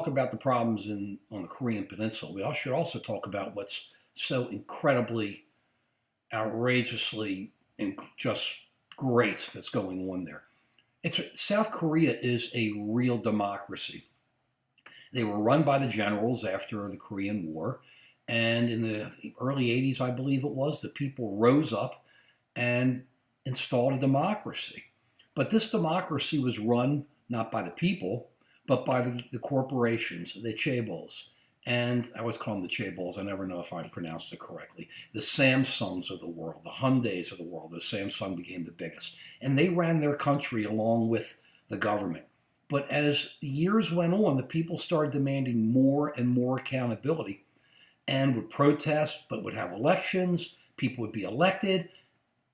about the problems on the Korean Peninsula, we should also talk about what's so incredibly, outrageously, and just great that's going on there. South Korea is a real democracy. They were run by the generals after the Korean War, and in the early '80s, I believe it was, the people rose up and installed a democracy. But this democracy was run not by the people, but by the corporations, the chaebols. And I always call them the chaebols. I never know if I pronounced it correctly. The Samsungs of the world, the Hyundais of the world. The Samsung became the biggest. And they ran their country along with the government. But as the years went on, the people started demanding more and more accountability and would protest, but would have elections. People would be elected.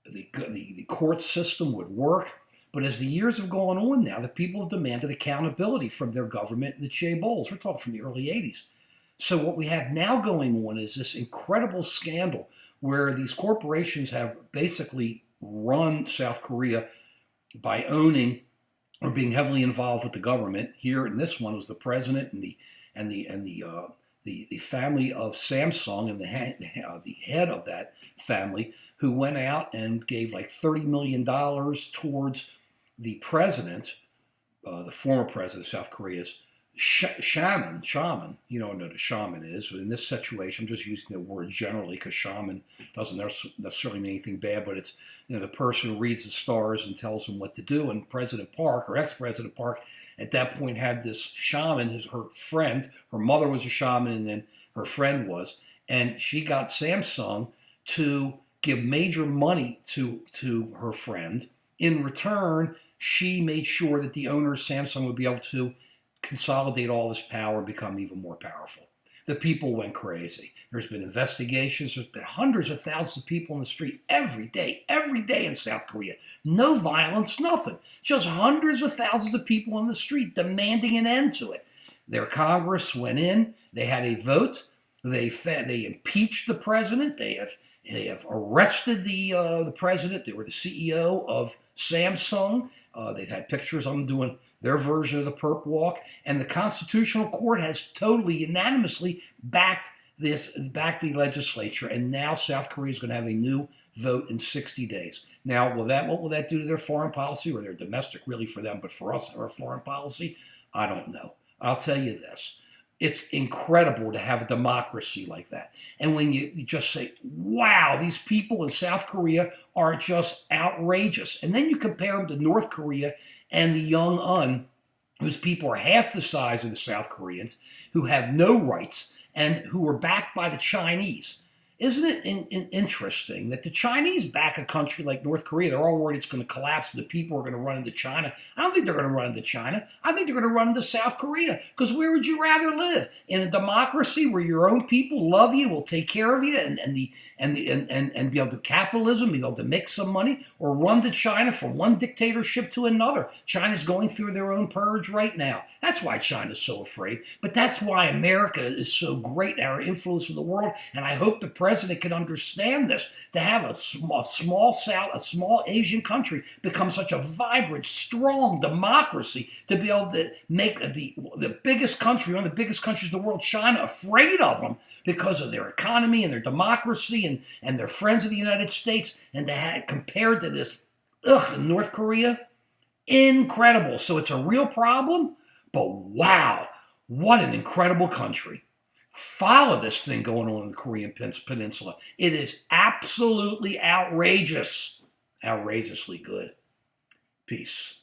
The court system would work. But as the years have gone on now, the people have demanded accountability from their government and the chaebols. We're talking from the early '80s. So what we have now going on is this incredible scandal where these corporations have basically run South Korea by owning or being heavily involved with the government. Here in this one was the president and the family of Samsung and the head of that family, who went out and gave like $30 million towards the president, the former president of South Korea's shaman. You don't know what a shaman is, but in this situation, I'm just using the word generally because shaman doesn't necessarily mean anything bad, but it's the person who reads the stars and tells them what to do. And President Park, or ex-President Park, at that point had this shaman, her friend. Her mother was a shaman, and then her friend was, and she got Samsung to give major money to her friend. In return, she made sure that the owner of Samsung would be able to consolidate all this power and become even more powerful. The people went crazy. There's been investigations. There's been hundreds of thousands of people in the street every day in South Korea. No violence, nothing. Just hundreds of thousands of people in the street demanding an end to it. Their Congress went in. They had a vote. They impeached the president. They have arrested the president. They were the CEO of Samsung. They've had pictures of them doing their version of the perp walk, and the Constitutional Court has totally unanimously backed the legislature, and now South Korea is going to have a new vote in 60 days. Now, what will that do to their foreign policy, or their domestic, really, for them, but for us, our foreign policy? I don't know. I'll tell you this. It's incredible to have a democracy like that. And when you just say, wow, these people in South Korea are just outrageous. And then you compare them to North Korea and the Young Un, whose people are half the size of the South Koreans, who have no rights and who are backed by the Chinese. Isn't it interesting that the Chinese back a country like North Korea? They're all worried it's going to collapse and the people are going to run into China. I don't think they're going to run into China. I think they're going to run into South Korea. Because where would you rather live? In a democracy where your own people love you, will take care of you, and be able to capitalism, be able to make some money, or run to China from one dictatorship to another? China's going through their own purge right now. That's why China's so afraid. But that's why America is so great, our influence in the world. And I hope the president can understand this. To have a small Asian country become such a vibrant, strong democracy, to be able to make the biggest country, one of the biggest countries in the world, China, afraid of them because of their economy and their democracy and their friends of the United States, and to have compared to this, North Korea, incredible. So it's a real problem, but wow, what an incredible country. Follow this thing going on in the Korean Peninsula. It is absolutely outrageous. Outrageously good. Peace.